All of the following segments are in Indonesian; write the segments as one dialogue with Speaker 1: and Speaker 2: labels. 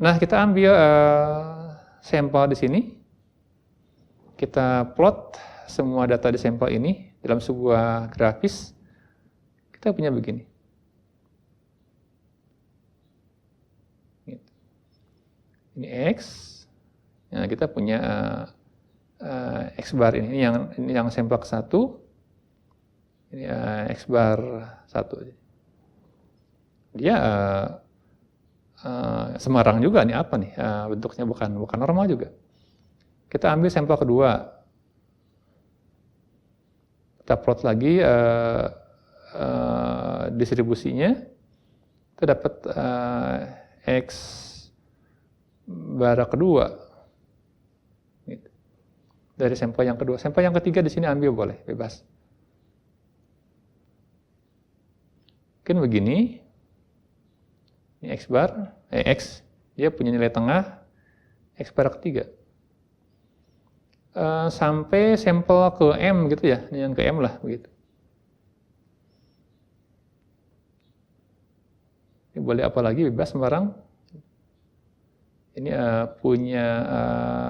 Speaker 1: Nah, kita ambil sampel di sini. Kita plot semua data di sampel ini dalam sebuah grafis. Kita punya begini. Ini X. Nah, kita punya X bar ini yang sampel ke-1. Ini X bar 1. Dia Semarang juga nih, apa nih bentuknya, bukan normal juga. Kita ambil sampel kedua, kita plot lagi distribusinya, kita dapat X bar kedua gitu. Dari sampel yang kedua. Sampel yang ketiga di sini ambil boleh, bebas. Mungkin begini. Ini X bar, X, dia punya nilai tengah X bar ketiga. Sampai sampel ke M gitu ya, ini yang ke M lah begitu. Ini boleh apa lagi, bebas sembarang. Ini punya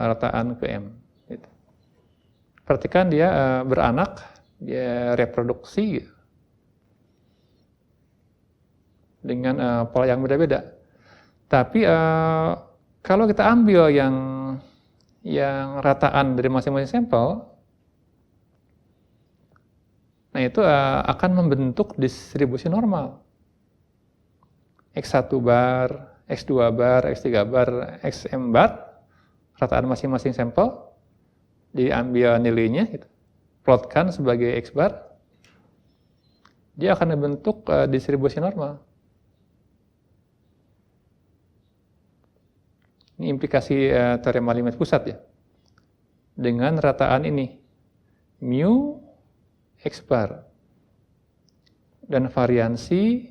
Speaker 1: rataan ke M. Gitu. Perhatikan dia beranak, dia reproduksi gitu. Dengan pola yang beda-beda. Tapi kalau kita ambil yang rataan dari masing-masing sampel, nah itu akan membentuk distribusi normal. X1 bar, X2 bar, X3 bar, XM bar, rataan masing-masing sampel, diambil nilainya, gitu, plotkan sebagai X bar, dia akan membentuk distribusi normal. Ini implikasi teorema limit pusat ya. Dengan rataan ini, mu X bar dan variansi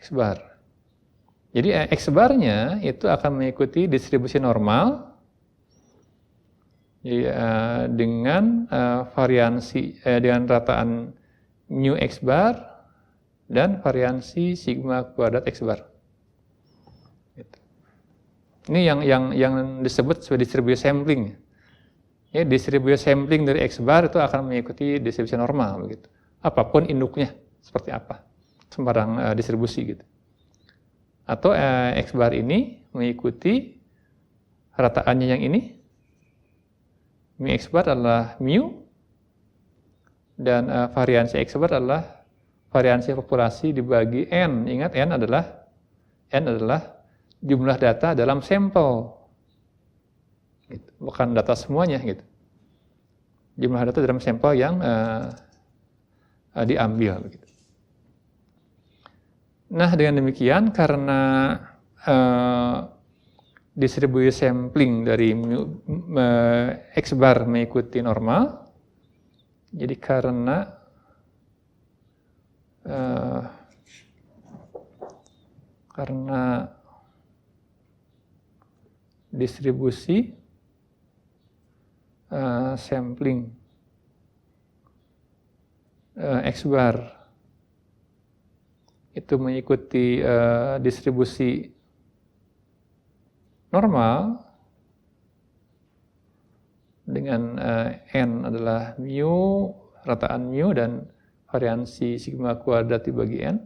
Speaker 1: X bar. Jadi X barnya itu akan mengikuti distribusi normal dengan variansi dengan rataan mu X bar dan variansi sigma kuadrat X bar. Ini yang disebut sebagai distribusi sampling. Ya, distribusi sampling dari X bar itu akan mengikuti distribusi normal begitu. Apapun induknya seperti apa, sembarang distribusi gitu. Atau X bar ini mengikuti rataannya yang ini. Mu X bar adalah mu dan variansi X bar adalah variansi populasi dibagi N. Ingat N adalah jumlah data dalam sampel, gitu. Bukan data semuanya, gitu. Jumlah data dalam sampel yang diambil, begitu. Nah, dengan demikian karena distribusi sampling dari X bar mengikuti normal, jadi karena distribusi sampling X bar itu mengikuti distribusi normal dengan N adalah mu, rataan mu dan variansi sigma kuadrat dibagi N.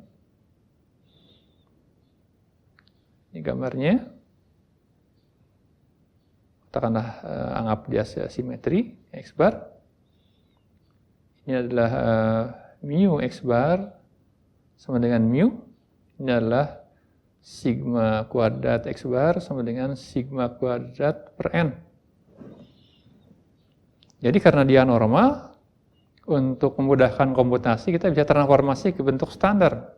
Speaker 1: Ini gambarnya. Katakanlah anggap dia simetri X bar. Ini adalah mu X bar sama dengan mu. Ini adalah sigma kuadrat X bar sama dengan sigma kuadrat per N. Jadi karena dia normal, untuk memudahkan komputasi kita bisa transformasi ke bentuk standar.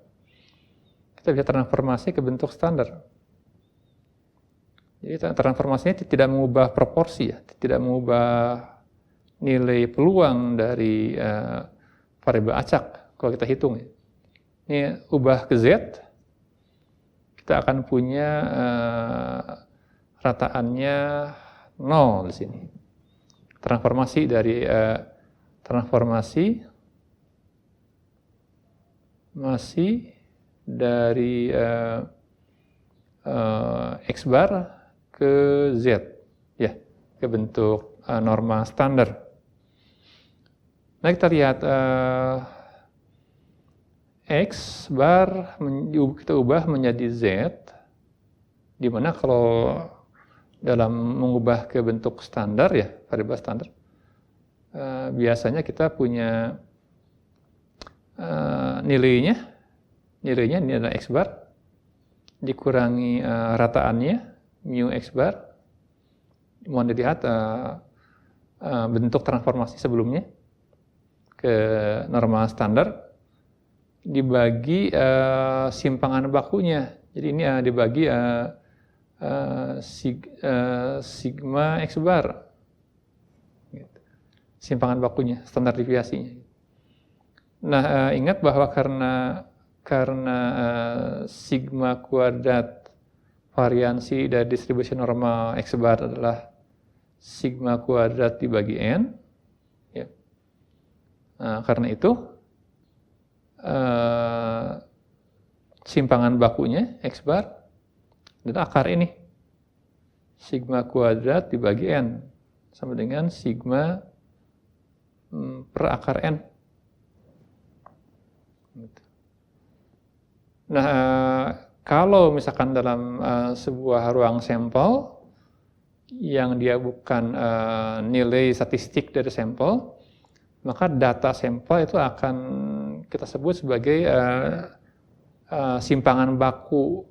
Speaker 1: Jadi transformasinya tidak mengubah proporsi ya, tidak mengubah nilai peluang dari variabel acak kalau kita hitung. Ini ubah ke Z, kita akan punya rataannya 0 di sini. Transformasi dari X bar ke Z, ya, ke bentuk norma standar. Nah, kita lihat X bar kita ubah menjadi Z, di mana kalau dalam mengubah ke bentuk standar, ya, variabel standar, biasanya kita punya nilainya ini adalah X bar dikurangi rataannya mu X bar, mohon dilihat bentuk transformasi sebelumnya ke norma standar dibagi simpangan bakunya. Jadi ini dibagi sigma X bar, gitu. Simpangan bakunya, standar deviasinya. Nah, ingat bahwa karena sigma kuadrat variansi dari distribusi norma X bar adalah sigma kuadrat dibagi n, ya. Nah, karena itu simpangan bakunya X bar adalah akar ini, sigma kuadrat dibagi n sama dengan sigma per akar n. Nah, kalau misalkan dalam sebuah ruang sampel yang dia bukan nilai statistik dari sampel, maka data sampel itu akan kita sebut sebagai simpangan baku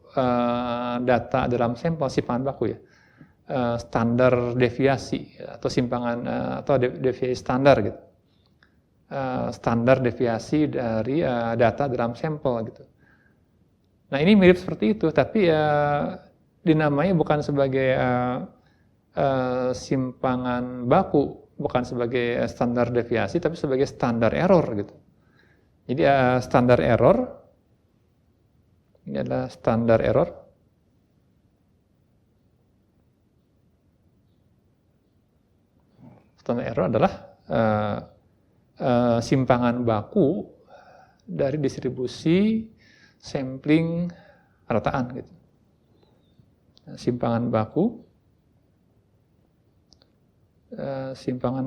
Speaker 1: data dalam sampel, simpangan baku, ya, standar deviasi atau simpangan atau deviasi standar, gitu, standar deviasi dari data dalam sampel, gitu. Nah, ini mirip seperti itu, tapi dinamai bukan sebagai simpangan baku, bukan sebagai standar deviasi, tapi sebagai standar error, gitu. Jadi standar error ini adalah standar error. Standar error adalah simpangan baku dari distribusi sampling rataan, gitu. Simpangan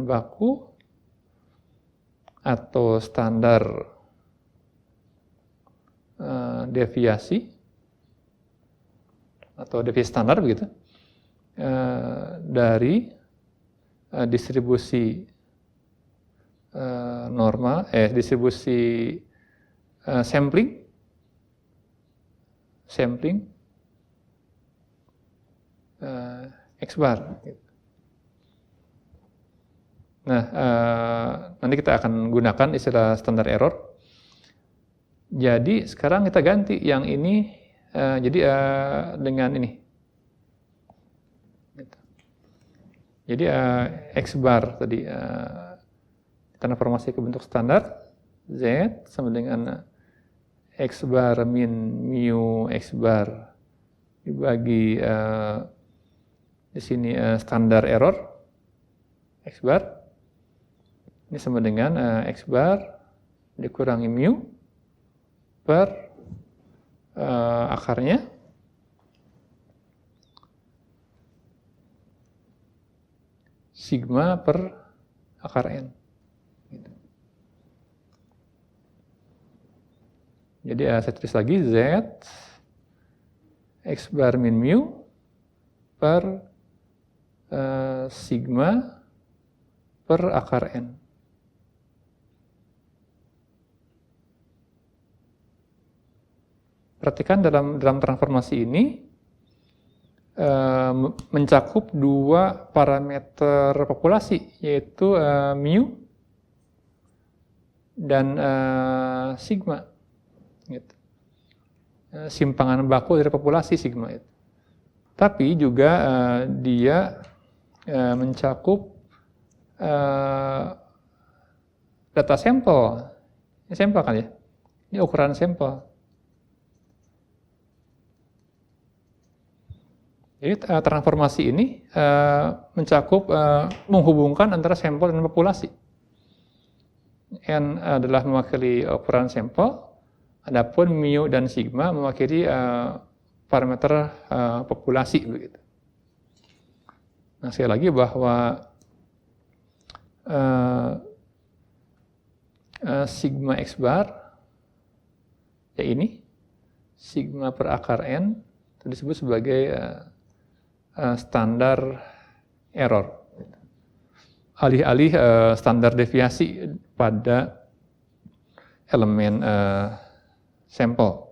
Speaker 1: baku atau standar deviasi atau deviasi standar, begitu, dari distribusi distribusi sampling X bar, gitu. Nah, nanti kita akan gunakan istilah standar error. Jadi sekarang kita ganti yang ini, jadi dengan ini. Jadi X bar tadi transformasi ke bentuk standar, Z sama dengan X bar min mu X bar dibagi di sini standar error X bar. Ini sama dengan X bar dikurangi mu per akarnya sigma per akar n. Gitu. Jadi saya tulis lagi Z X bar min mu per sigma per akar n. Perhatikan dalam transformasi ini mencakup dua parameter populasi, yaitu mu dan sigma, gitu. Simpangan baku dari populasi sigma itu. Tapi juga dia mencakup data sampel. Ini sampel kan, ya? Ini ukuran sampel. Jadi transformasi ini mencakup menghubungkan antara sampel dan populasi. N adalah mewakili ukuran sampel, adapun mu dan sigma mewakili parameter populasi begitu. Nah, sekali lagi bahwa sigma X bar ya ini sigma per akar n itu disebut sebagai standar error, alih-alih standar deviasi pada elemen sampel.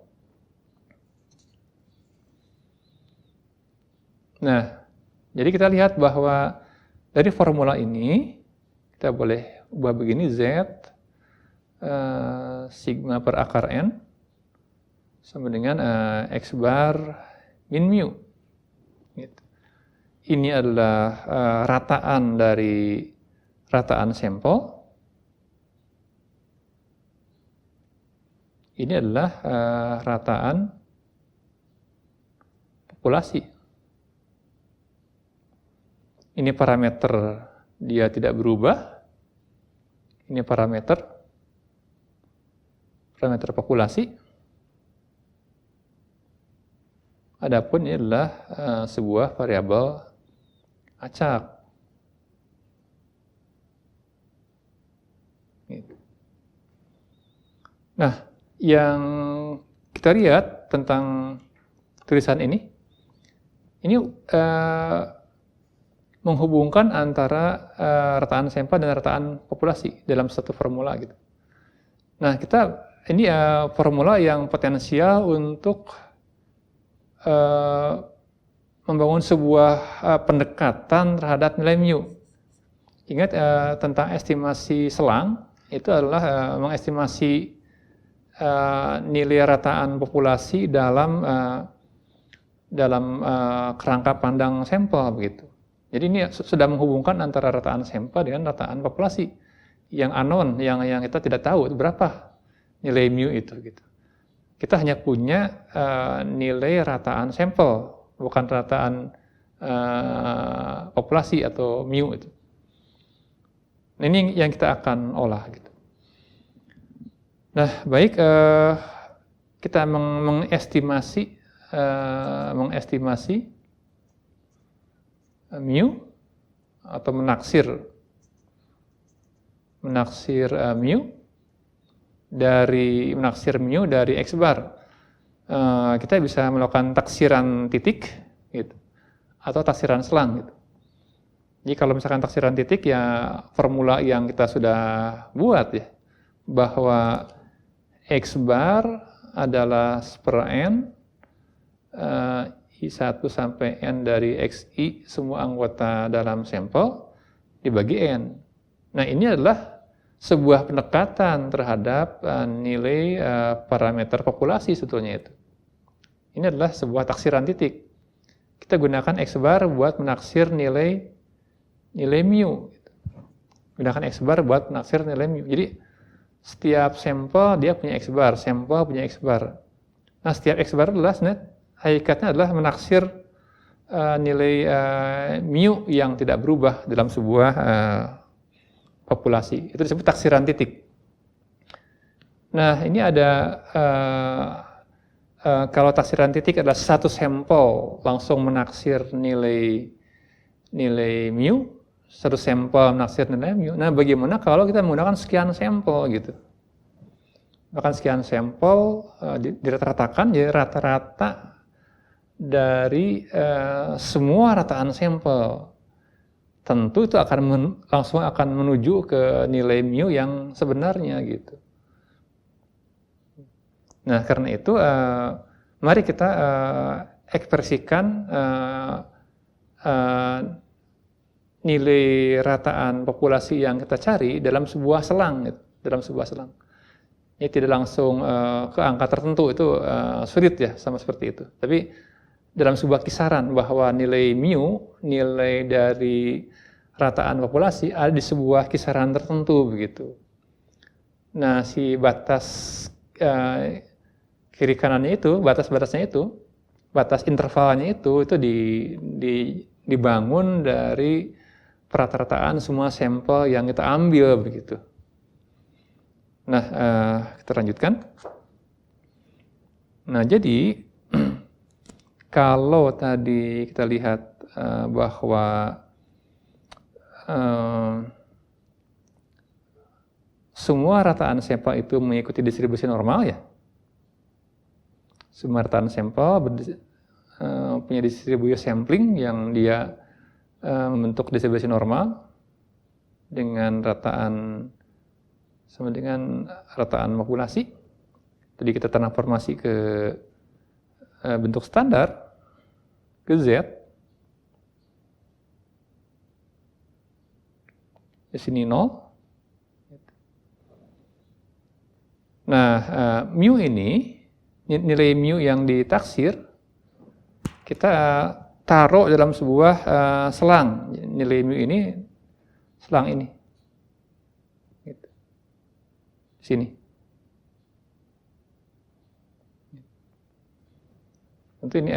Speaker 1: Nah, jadi kita lihat bahwa dari formula ini kita boleh ubah begini, Z sigma per akar n sama dengan X bar min mu. Gitu. Ini adalah rataan dari rataan sampel. Ini adalah rataan populasi. Ini parameter dia tidak berubah. Ini parameter populasi. Adapun ini adalah sebuah variabel acak. Nah, yang kita lihat tentang tulisan ini menghubungkan antara rataan sampel dan rataan populasi dalam satu formula gitu. Nah, ini formula yang potensial untuk membangun sebuah pendekatan terhadap nilai mu. Ingat tentang estimasi selang, itu adalah mengestimasi nilai rataan populasi dalam kerangka pandang sampel begitu. Jadi ini sudah menghubungkan antara rataan sampel dengan rataan populasi yang unknown, yang kita tidak tahu berapa nilai mu itu gitu. Kita hanya punya nilai rataan sampel, bukan rataan populasi atau mu itu. Nah, ini yang kita akan olah gitu. Nah, baik, kita mengestimasi mu atau menaksir mu dari X bar. Kita bisa melakukan taksiran titik gitu, atau taksiran selang gitu. Jadi kalau misalkan taksiran titik ya formula yang kita sudah buat ya, bahwa X bar adalah per n I1 sampai n dari XI semua anggota dalam sampel dibagi n. Nah, ini adalah sebuah pendekatan terhadap nilai parameter populasi sebetulnya itu. Ini adalah sebuah taksiran titik. Kita gunakan X bar buat menaksir nilai mu. Gunakan X bar buat menaksir nilai mu. Jadi setiap sampel dia punya X bar, sampel punya X bar. Nah, setiap X bar adalah hakikatnya adalah menaksir nilai mu yang tidak berubah dalam sebuah populasi. Itu disebut taksiran titik. Nah, ini ada kalau taksiran titik adalah satu sampel langsung menaksir nilai mu, satu sampel menaksir nilai mu. Nah, bagaimana kalau kita menggunakan sekian sampel gitu? Bahkan sekian sampel dirata-ratakan jadi rata-rata dari semua rataan sampel. Tentu itu langsung akan menuju ke nilai mu yang sebenarnya gitu. Nah, karena itu mari kita ekspresikan nilai rataan populasi yang kita cari dalam sebuah selang gitu, Ini tidak langsung ke angka tertentu, itu sulit ya sama seperti itu. Tapi dalam sebuah kisaran bahwa nilai mu, nilai dari rataan populasi ada di sebuah kisaran tertentu begitu. Nah, si batas kiri kanannya itu, batas-batasnya itu, batas intervalnya itu dibangun dari perata-rataan semua sampel yang kita ambil begitu. Nah, kita lanjutkan. Nah, jadi kalau tadi kita lihat bahwa semua rataan sampel itu mengikuti distribusi normal ya. Semua rataan sampel punya distribusi sampling yang dia membentuk distribusi normal dengan rataan sama dengan rataan populasi. Tadi kita transformasi ke bentuk standar ke Z. Di sini 0. Nah, mu ini, nilai mu yang ditaksir, kita taruh dalam sebuah selang. Nilai mu ini, selang ini. Gitu. Di sini. Tentu ini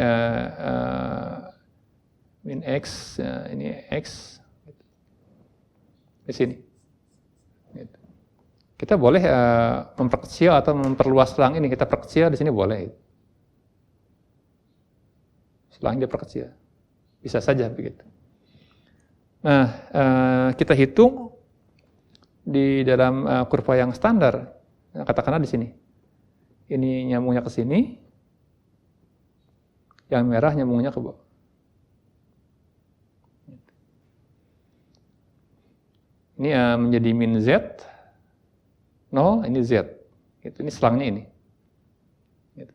Speaker 1: min X, ini X. Di sini. Gitu. Kita boleh memperkecil atau memperluas selang ini. Kita perkecil di sini boleh. Selang diperkecil. Bisa saja begitu. Nah, kita hitung di dalam kurva yang standar. Katakanlah di sini. Ini nyambungnya ke sini. Yang merah nyambungnya ke bawah. Ini menjadi min Z. 0, ini Z. Gitu. Ini selangnya ini. Gitu.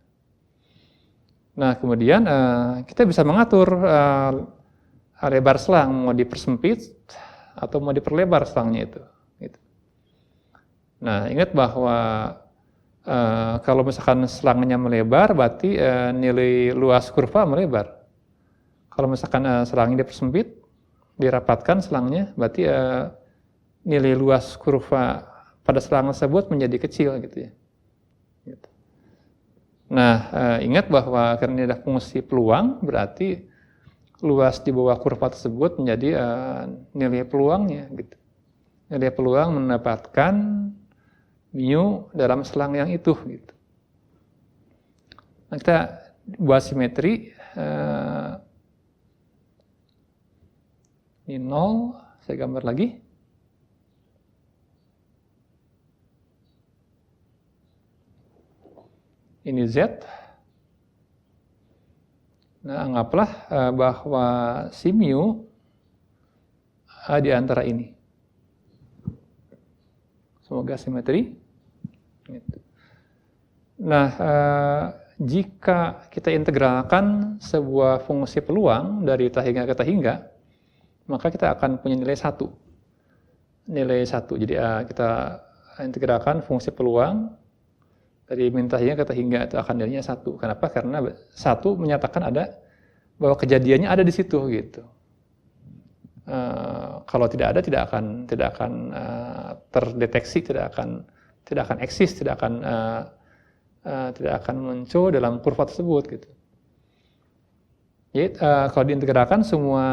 Speaker 1: Nah, kemudian kita bisa mengatur lebar selang, mau dipersempit atau mau diperlebar selangnya itu. Gitu. Nah, ingat bahwa kalau misalkan selangnya melebar, berarti nilai luas kurva melebar. Kalau misalkan selangnya dipersempit, dirapatkan selangnya, berarti nilai luas kurva pada selang tersebut menjadi kecil gitu ya. Gitu. Nah, ingat bahwa karena ini adalah fungsi peluang, berarti luas di bawah kurva tersebut menjadi nilai peluangnya gitu. Nilai peluang mendapatkan mu dalam selang yang itu gitu. Nah, kita buat simetri ini 0, saya gambar lagi. Ini Z. Nah, anggaplah bahwa si mu di antara ini. Semoga simetri. Nah, jika kita integralkan sebuah fungsi peluang dari tahingga ke tahingga, maka kita akan punya nilai 1. Nilai 1. Jadi kita integralkan fungsi peluang dari min tahingga ke tahingga itu akan nilainya 1. Kenapa? Karena 1 menyatakan bahwa kejadiannya ada di situ gitu. Kalau tidak ada tidak akan terdeteksi, tidak akan eksis, tidak akan muncul dalam kurva tersebut gitu. Jadi kalau diintegralkan semua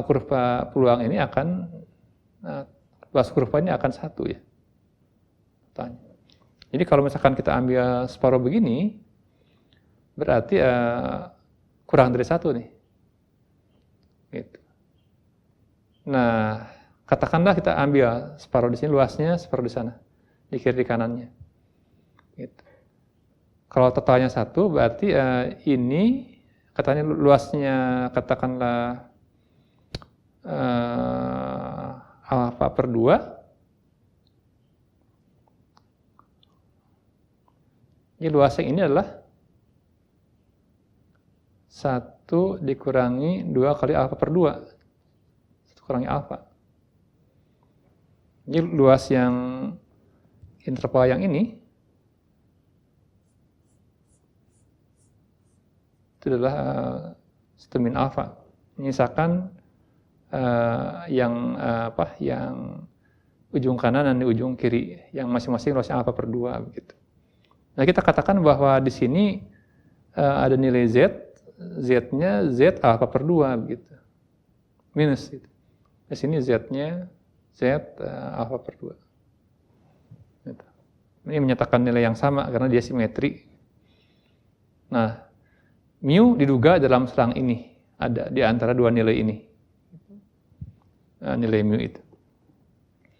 Speaker 1: kurva peluang ini akan luas kurva ini akan 1 ya. Tanya. Jadi kalau misalkan kita ambil separuh begini, berarti kurang dari 1 nih. Gitu. Nah, katakanlah kita ambil separuh di sini, luasnya separuh di sana, di kiri di kanannya. Gitu. Kalau totalnya 1, berarti ini katanya luasnya katakanlah alfa per 2. Jadi luas yang ini adalah 1 dikurangi 2 kali alfa per 2. 1 kurangi alfa. Jadi luas yang interval yang ini itu adalah 1 min alfa. Menyisakan yang ujung kanan dan ujung kiri yang masing-masing luasnya alfa per 2 begitu. Nah, kita katakan bahwa di sini ada nilai Z, Z-nya Z alfa per 2 begitu. Minus gitu. Di sini Z-nya Z alfa per 2. Gitu. Ini menyatakan nilai yang sama karena dia simetri. Nah, mu diduga dalam selang ini ada di antara dua nilai ini. Nilai mu itu.